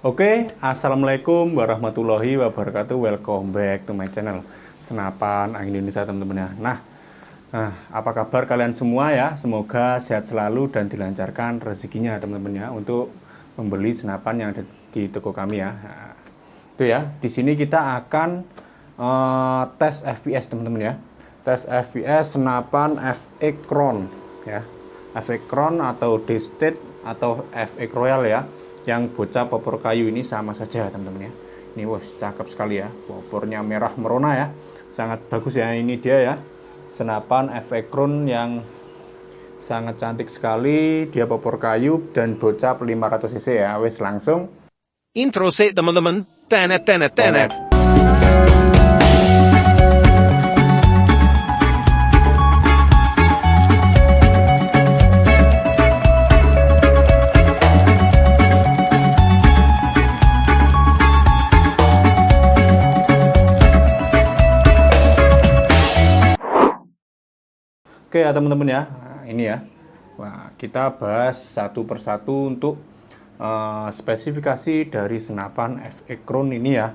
Oke, assalamualaikum warahmatullahi wabarakatuh. Welcome back to my channel Senapan Angin Indonesia, teman-teman ya. Apa kabar kalian semua ya? Semoga sehat selalu dan dilancarkan rezekinya, teman-teman ya, untuk membeli senapan yang ada di toko kami ya. Itu ya. Di sini kita akan tes FPS, teman-teman ya. Tes FPS senapan FX Crown ya. FX Crown atau D-State atau FX Royal ya. Yang bocah popor kayu ini sama saja, teman-teman ya. Ini wah, cakep sekali ya, popornya merah merona ya, sangat bagus ya. Ini dia ya, senapan FX Crown yang sangat cantik sekali. Dia popor kayu dan bocah 500 cc ya. Wes langsung intro sih teman-teman. Tenet. Oke ya teman-teman ya, ini ya. Wah, kita bahas satu persatu untuk spesifikasi dari senapan FX Crown ini ya.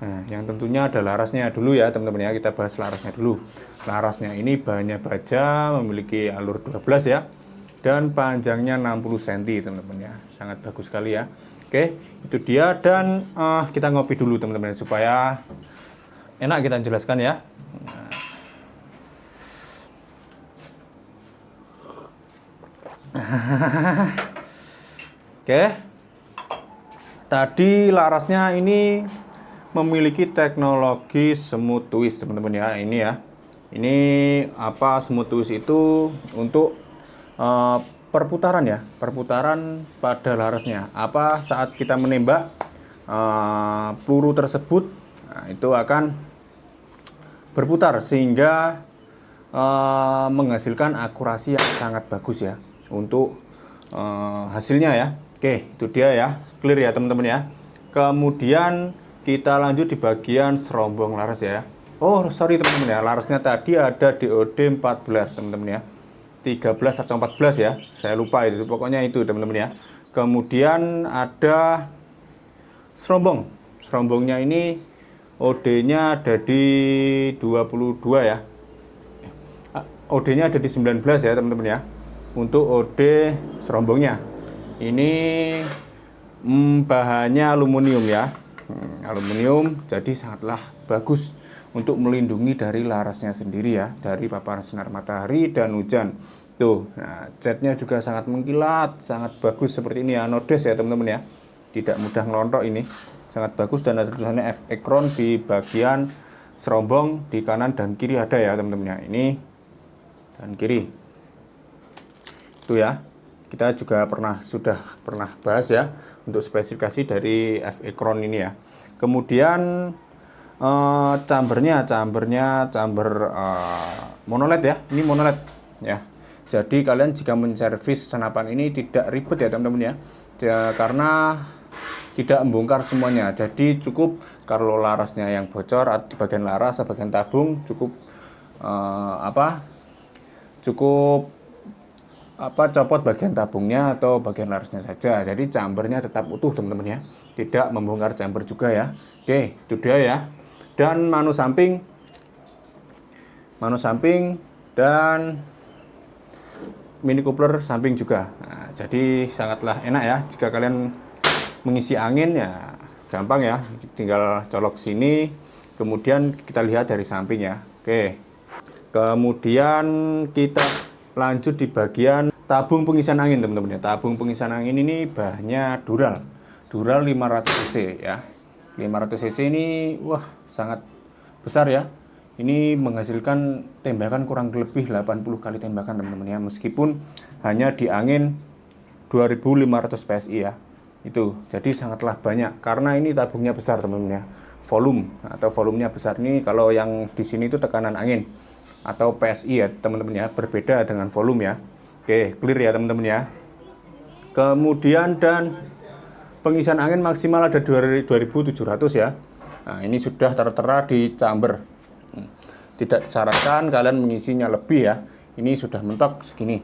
Nah, yang tentunya ada larasnya dulu ya teman-teman ya. Kita bahas larasnya dulu. Larasnya ini bahannya baja, memiliki alur 12 ya, dan panjangnya 60 cm teman-teman ya. Sangat bagus sekali ya. Oke, itu dia. Dan kita ngopi dulu teman-teman supaya enak kita jelaskan ya. Oke, tadi larasnya ini memiliki teknologi smooth twist teman-teman ya. Ini ya, ini apa smooth twist itu untuk perputaran ya, perputaran pada larasnya. Apa saat kita menembak peluru tersebut, itu akan berputar sehingga menghasilkan akurasi yang sangat bagus ya untuk hasilnya ya. Oke, itu dia ya, clear ya teman-teman ya. Kemudian kita lanjut di bagian serombong laras ya. Oh sorry teman-teman ya, larasnya tadi ada DOD 14 teman-teman ya, 13 atau 14 ya, saya lupa itu, pokoknya itu teman-teman ya. Kemudian ada serombongnya ini OD-nya ada di 22 ya, OD-nya ada di 19 ya teman-teman ya. Untuk OD serombongnya ini bahannya aluminium ya, aluminium, jadi sangatlah bagus untuk melindungi dari larasnya sendiri ya, dari paparan sinar matahari dan hujan tuh. Nah, catnya juga sangat mengkilat, sangat bagus seperti ini ya, nodes ya teman-teman ya, tidak mudah ngelontok, ini sangat bagus. Dan ada tulisannya FX Crown di bagian serombong di kanan dan kiri ada ya teman-teman ya, ini dan kiri itu ya. Kita juga sudah pernah bahas ya untuk spesifikasi dari FX Crown ini ya. Kemudian chamber monoled ya, ini monoled ya. Jadi kalian jika menservis senapan ini tidak ribet ya teman-teman ya, karena tidak membongkar semuanya. Jadi cukup kalau larasnya yang bocor di bagian laras, bagian tabung, cukup copot bagian tabungnya atau bagian larasnya saja. Jadi chambernya tetap utuh teman-teman ya, tidak membongkar chamber juga ya. Oke, itu dia ya. Dan manu samping dan mini coupler samping juga. Nah, jadi sangatlah enak ya jika kalian mengisi angin ya, gampang ya, tinggal colok sini, kemudian kita lihat dari samping ya. Oke, kemudian kita lanjut di bagian tabung pengisian angin teman-teman ya. Tabung pengisian angin ini bahannya Dural 500 cc ya. 500 cc ini wah sangat besar ya. Ini menghasilkan tembakan kurang lebih 80 kali tembakan teman-teman ya, meskipun hanya di angin 2500 PSI ya. Itu jadi sangatlah banyak karena ini tabungnya besar teman-teman ya. Volumenya besar. Ini kalau yang di sini itu tekanan angin atau PSI ya teman-teman ya, berbeda dengan volume ya. Oke, clear ya teman-teman ya. Kemudian dan pengisian angin maksimal ada 2700 ya. Nah, ini sudah tertera di chamber. Tidak disarankan kalian mengisinya lebih ya. Ini sudah mentok segini,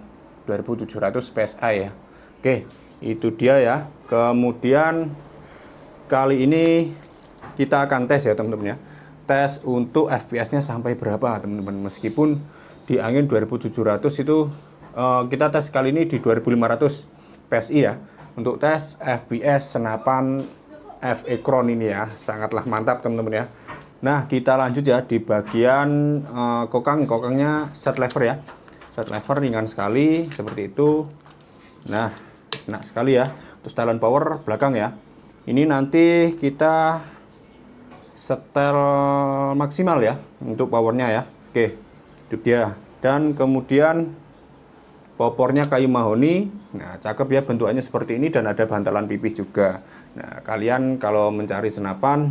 2700 PSI ya. Oke, itu dia ya. Kemudian kali ini kita akan tes ya teman-teman ya. Tes untuk FPS-nya sampai berapa teman-teman. Meskipun di angin 2700 itu kita tes kali ini di 2500 PSI ya. Untuk tes FPS senapan FE Crown ini ya. Sangatlah mantap teman-teman ya. Nah, kita lanjut ya di bagian kokangnya set lever ya. Set lever ringan sekali seperti itu. Nah, enak sekali ya. Terus talon power belakang ya. Ini nanti kita setel maksimal ya untuk powernya ya. Oke, itu dia. Dan kemudian popornya kayu mahoni. Nah, cakep ya bentukannya seperti ini dan ada bantalan pipih juga. Nah, kalian kalau mencari senapan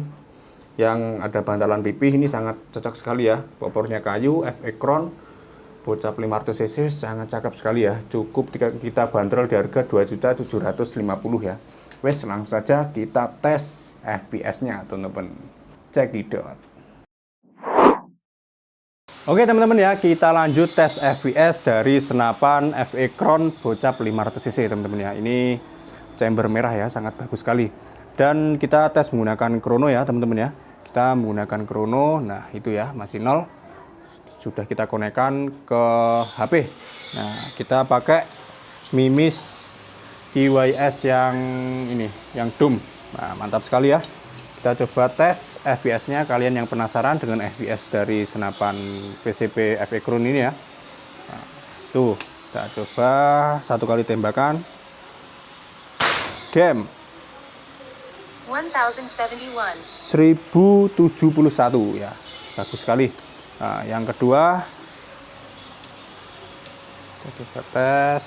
yang ada bantalan pipih ini sangat cocok sekali ya. Popornya kayu, FE Crown, bocap 500 cc sangat cakep sekali ya. Cukup kita bandrol di harga 2.750.000 ya. Wes, langsung saja kita tes FPS-nya teman-teman. Cekidot. Oke teman-teman ya, kita lanjut tes FPS dari senapan FE Crown bocap 500 cc teman-teman ya. Ini chamber merah ya, sangat bagus sekali. Dan kita tes menggunakan krono ya teman-teman ya. Kita menggunakan krono. Nah, itu ya, masih 0. Sudah kita konekkan ke HP. Nah, kita pakai Mimis IYS yang ini, yang Doom. Nah, mantap sekali ya. Kita coba tes FPS-nya. Kalian yang penasaran dengan FPS dari senapan PCP FE Crown ini ya. Nah, tuh, kita coba satu kali tembakan. Damn. 1071 ya. Bagus sekali. Nah, yang kedua kita coba tes.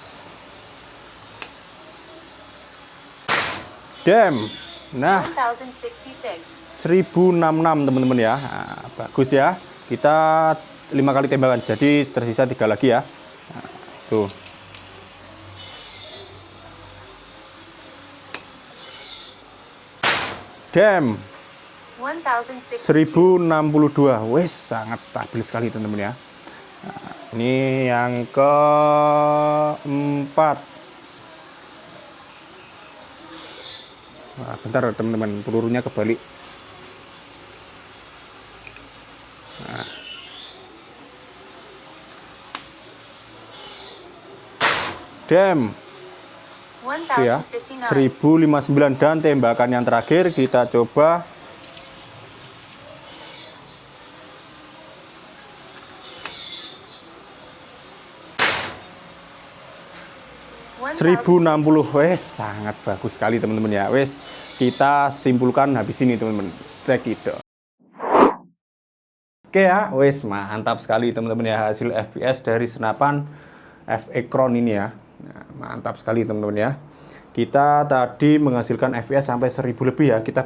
Damn. Nah, 1066 teman-teman ya. Nah, bagus ya. Kita 5 kali tembakan, jadi tersisa 3 lagi ya. Nah, tuh. Damn. 1062. Wes, sangat stabil sekali teman-teman ya. Nah, ini yang keempat. Nah, bentar teman-teman, pelurunya kebalik. Nah. Damn. Itu ya, 1059. Dan tembakan yang terakhir kita coba. (1060). Wes, sangat bagus sekali teman-teman ya. Wes, kita simpulkan habis ini teman-teman. Cek itu. Oke ya, wes mantap sekali teman-teman ya, hasil FPS dari senapan FE Crown ini ya. Nah, mantap sekali teman-teman ya. Kita tadi menghasilkan FPS sampai 1000 lebih ya. Kita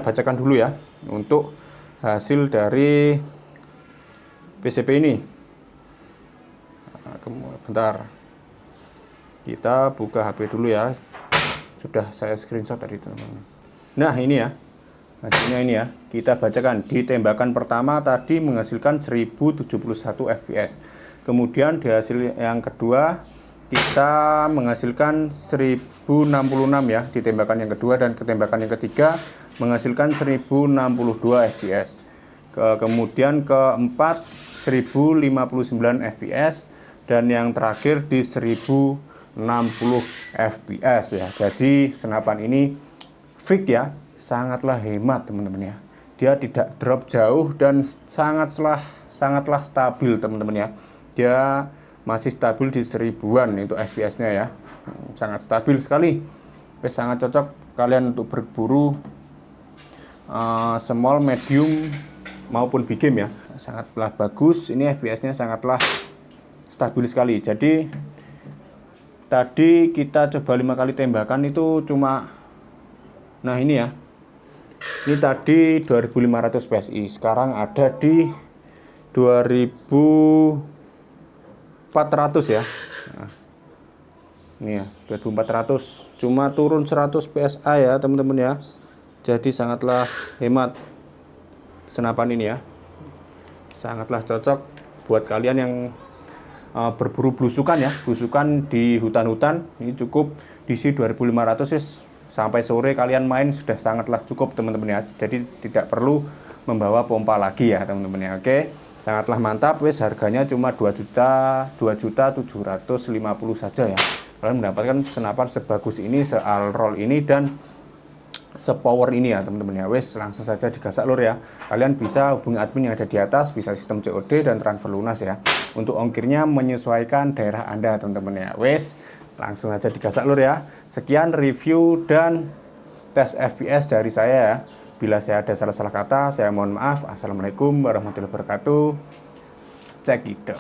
bacakan dulu ya untuk hasil dari PCP ini. Nah, bentar. Kita buka HP dulu ya. Sudah saya screenshot tadi teman-teman. Nah, ini ya. Hasilnya ini ya. Kita bacakan. Di tembakan pertama tadi menghasilkan 1071 FPS. Kemudian di hasil yang kedua kita menghasilkan 1066 ya di tembakan yang kedua, dan tembakan yang ketiga menghasilkan 1062 FPS. Kemudian keempat 1059 FPS, dan yang terakhir di 1060 FPS ya. Jadi senapan ini fix ya, sangatlah hemat teman-teman ya. Dia tidak drop jauh dan sangatlah stabil teman-teman ya. Dia masih stabil di 1000-an itu FPS-nya ya. Sangat stabil sekali. Sangat cocok kalian untuk berburu small, medium maupun big game ya. Sangatlah bagus. Ini FPS-nya sangatlah stabil sekali. Jadi tadi kita coba 5 kali tembakan itu cuma, nah ini ya, ini tadi 2500 PSI, sekarang ada di 2400 ya. Nah, ini ya 2400, cuma turun 100 PSI ya teman-teman ya. Jadi sangatlah hemat senapan ini ya. Sangatlah cocok buat kalian yang berburu blusukan ya, blusukan di hutan-hutan. Ini cukup diisi 2500 is sampai sore kalian main sudah sangatlah cukup teman-teman ya. Jadi tidak perlu membawa pompa lagi ya teman-teman ya. Oke, sangatlah mantap. Wes harganya cuma 2.750.000 saja ya. Kalian mendapatkan senapan sebagus ini, se-all roll ini, dan sepower ini ya teman-teman ya. Wes langsung saja digasak lur ya. Kalian bisa hubungi admin yang ada di atas, bisa sistem COD dan transfer lunas ya. Untuk ongkirnya menyesuaikan daerah Anda teman-teman ya. Wes langsung saja digasak lur ya. Sekian review dan tes FPS dari saya ya. Bila saya ada salah-salah kata, saya mohon maaf. Assalamualaikum warahmatullahi wabarakatuh. Cek itu.